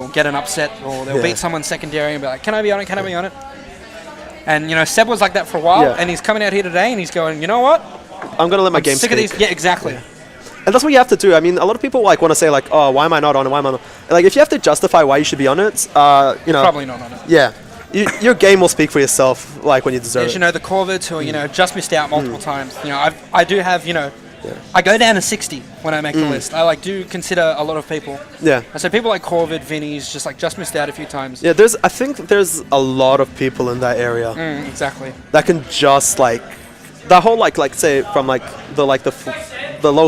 will get an upset, or they'll beat someone secondary and be like, can I be on it, can I be on it? And, you know, Seb was like that for a while, and he's coming out here today and he's going, you know what? I'm going to let my game sick speak. of these. Yeah, exactly. Yeah. And that's what you have to do. I mean, a lot of people like want to say like, oh, why am I not on it? Why am I not? Like, if you have to justify why you should be on it, you know, probably not on it. Yeah, your game will speak for yourself, like when you deserve it. You know, the Corvids who, you know, just missed out multiple times. You know, I do have, you know, I go down to 60 when I make the list. I like do consider a lot of people. Yeah. And so people like Corvid, Vinny's just missed out a few times. Yeah, I think there's a lot of people in that area. Exactly. That can just like, that whole like say from like the low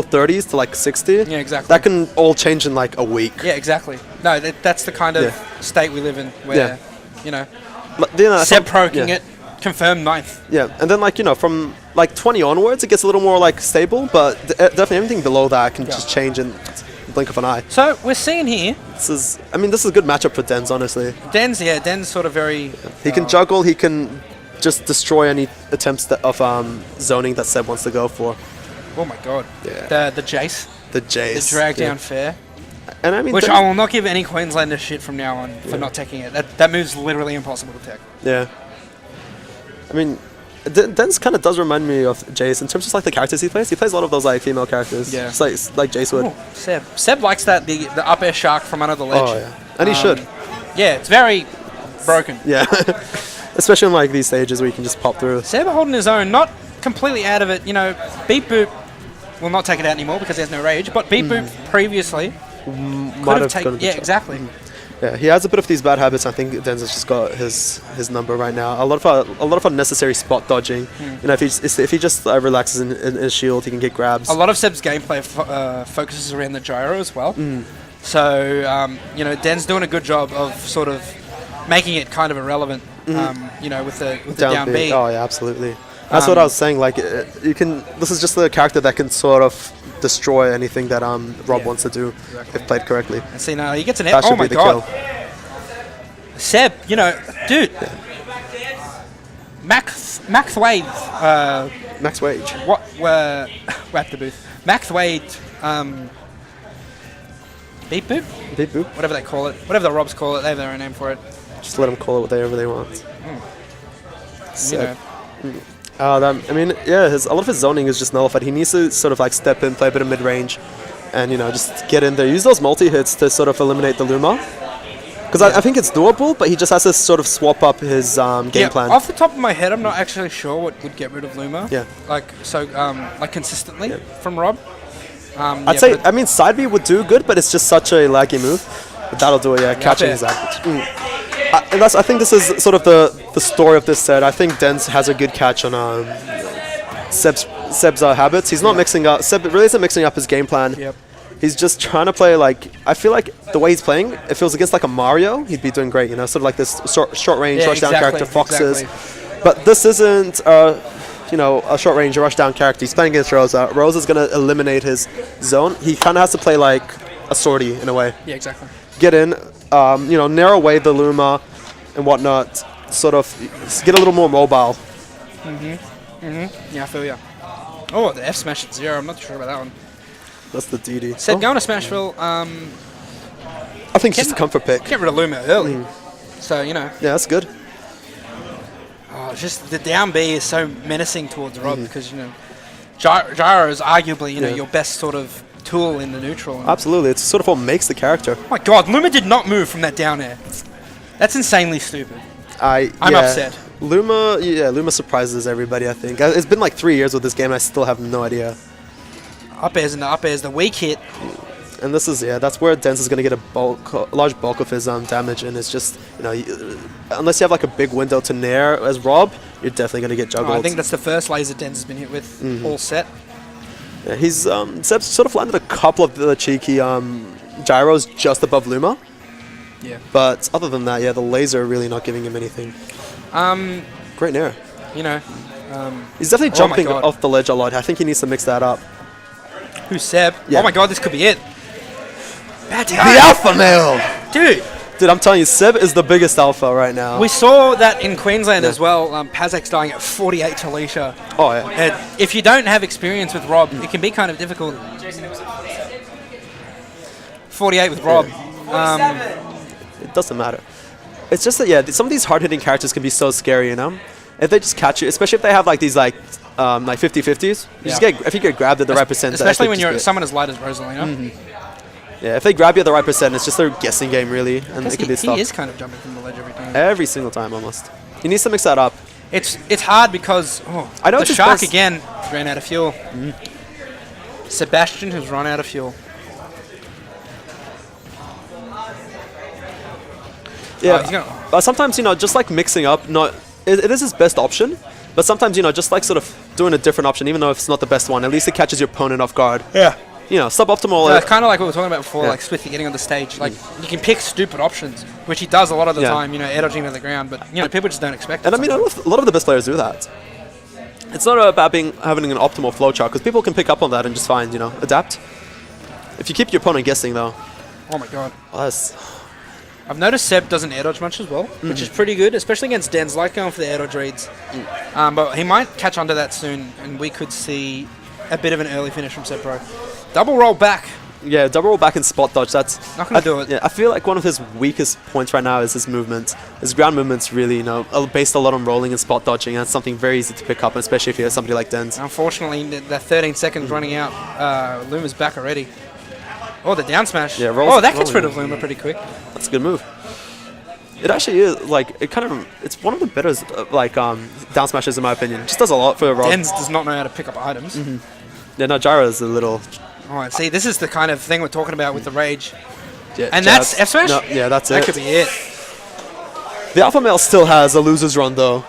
30s to like 60. Yeah, exactly. That can all change in like a week. Yeah, exactly. No, that's the kind of state we live in where, you know, Sebpro can get confirmed 9th. Yeah, and then like, you know, from like 20 onwards, it gets a little more like stable, but definitely everything below that can just change in the blink of an eye. So we're seeing here. This is a good matchup for Denz, honestly. Denz sort of very. He can juggle. He can just destroy any attempts of zoning that Seb wants to go for. Oh my god. Yeah. The Jace. The Jace. The drag down fair. And I mean, which I will not give any Queenslander shit from now on for not taking it. That move's literally impossible to take. Yeah. I mean, Denz kind of does remind me of Jace in terms of like the characters he plays. He plays a lot of those like female characters. Yeah. Just like Jace would. Ooh, Seb likes that the up air shark from under the ledge. Oh yeah. And he should. Yeah, it's very broken. Yeah. Especially in like these stages where you can just pop through. Seb holding his own, not completely out of it. You know, Beep Boop will not take it out anymore because there's no rage. But Beep Boop previously could have taken. Yeah, exactly. Yeah, he has a bit of these bad habits. I think Denz has just got his number right now. A lot of unnecessary spot dodging. You know, if he just relaxes in his shield, he can get grabs. A lot of Seb's gameplay focuses around the gyro as well. So you know, Denz doing a good job of sort of making it kind of irrelevant. You know, with the down B. Oh yeah, absolutely. That's what I was saying. Like, you can. This is just the character that can sort of destroy anything that Rob wants to do if played correctly. And see now he gets an F. Oh my god. Seb, you know, dude. Max Wade. Max Wage. What? We're at the booth. Max Wade. Beep Boop. Beep Boop. Whatever they call it. Whatever the Robs call it. They have their own name for it. Just let them call it whatever they want. You know. I mean, yeah, a lot of his zoning is just nullified. He needs to sort of like step in, play a bit of mid-range, and, you know, just get in there. Use those multi-hits to sort of eliminate the Luma. Because I think it's doable, but he just has to sort of swap up his game plan. Off the top of my head, I'm not actually sure what would get rid of Luma. Yeah. Like consistently from Rob. I'd say, I mean, side B would do good, but it's just such a laggy move. But that'll do it, catching his average. And I think this is sort of the story of this set. I think Denz has a good catch on Seb's habits. He's not mixing up. Seb really isn't mixing up his game plan. Yep. He's just trying to play like, I feel like the way he's playing, if it was against like a Mario, he'd be doing great. You know, sort of like this short range rush down character, Foxes. Exactly. But this isn't you know, a short range rush down character. He's playing against Rosa. Rosa's gonna eliminate his zone. He kind of has to play like a sortie in a way. Yeah, exactly. Get in, you know, narrow away the Luma and whatnot, sort of get a little more mobile. Yeah, I feel ya. Oh, the F smash at 0. I'm not sure about that one. That's the DD. Said going to Smashville. I think it's just a comfort pick. Get rid of Luma early. So, you know. Yeah, that's good. Oh, just the down B is so menacing towards Rob because, you know, gyro is arguably, you know, your best sort of tool in the neutral. Absolutely. It's sort of what makes the character. Oh my god, Luma did not move from that down air. That's insanely stupid. I'm upset. Luma surprises everybody, I think. It's been like 3 years with this game and I still have no idea. Up airs and the up airs, the weak hit. And this is, that's where Denz is going to get a large bulk of his damage, and it's just, you know, unless you have like a big window to nair as Rob, you're definitely going to get juggled. I think that's the first laser Denz has been hit with all set. Yeah, he's Seb's sort of landed a couple of the cheeky gyros just above Luma. Yeah. But other than that, the laser really not giving him anything. Great nair. You know. He's definitely jumping off the ledge a lot. I think he needs to mix that up. Who's Seb? Yeah. Oh my god, this could be it. The alpha male! Dude, I'm telling you, Seb is the biggest alpha right now. We saw that in Queensland as well. Pazak's dying at 48 to Alicia. Oh, yeah. And if you don't have experience with Rob, it can be kind of difficult. 48 with Rob. It doesn't matter. It's just that, yeah, some of these hard-hitting characters can be so scary, you know? If they just catch you, especially if they have like these like 50-50s, if you get grabbed at the right percent. Especially when you're someone as light as Rosalina. Yeah, if they grab you at the right percent, it's just their guessing game, really, and it can be stopped. He is kind of jumping from the ledge every time. Every single time, almost. He needs to mix that up. It's hard because I know the shark again ran out of fuel. Sebastian has run out of fuel. Yeah, but sometimes, you know, just like mixing up, it is his best option, but sometimes, you know, just like sort of doing a different option, even though it's not the best one, at least it catches your opponent off guard. Yeah. You know, suboptimal. Yeah, kind of like what we were talking about before, like Smithy getting on the stage. Like, you can pick stupid options, which he does a lot of the time, you know, air dodging to the ground, but, you know, people just don't expect it. And I mean, a lot of the best players do that. It's not about having an optimal flowchart, because people can pick up on that and just find, you know, adapt. If you keep your opponent guessing, though. Oh my god. I've noticed Seb doesn't air dodge much as well, which is pretty good, especially against Denz. Like going for the air dodge reads. But he might catch onto that soon, and we could see a bit of an early finish from Sebpro. Double roll back. Yeah, double roll back and spot dodge. That's not going to do it. Yeah, I feel like one of his weakest points right now is his movement. His ground movement's really, you know, based a lot on rolling and spot dodging, and it's something very easy to pick up, especially if you have somebody like Denz. Unfortunately, that 13 seconds running out. Luma's back already. Oh, the down smash. Yeah, that gets rid of Luma pretty quick. That's a good move. It actually is, like, it's one of the better, down smashes in my opinion. It just does a lot for Rob. Denz does not know how to pick up items. Yeah, no, Gyro is a little... Oh, see, this is the kind of thing we're talking about with the rage. Yeah, and that's F smash? No, yeah, that's it. That could be it. The alpha male still has a loser's run, though.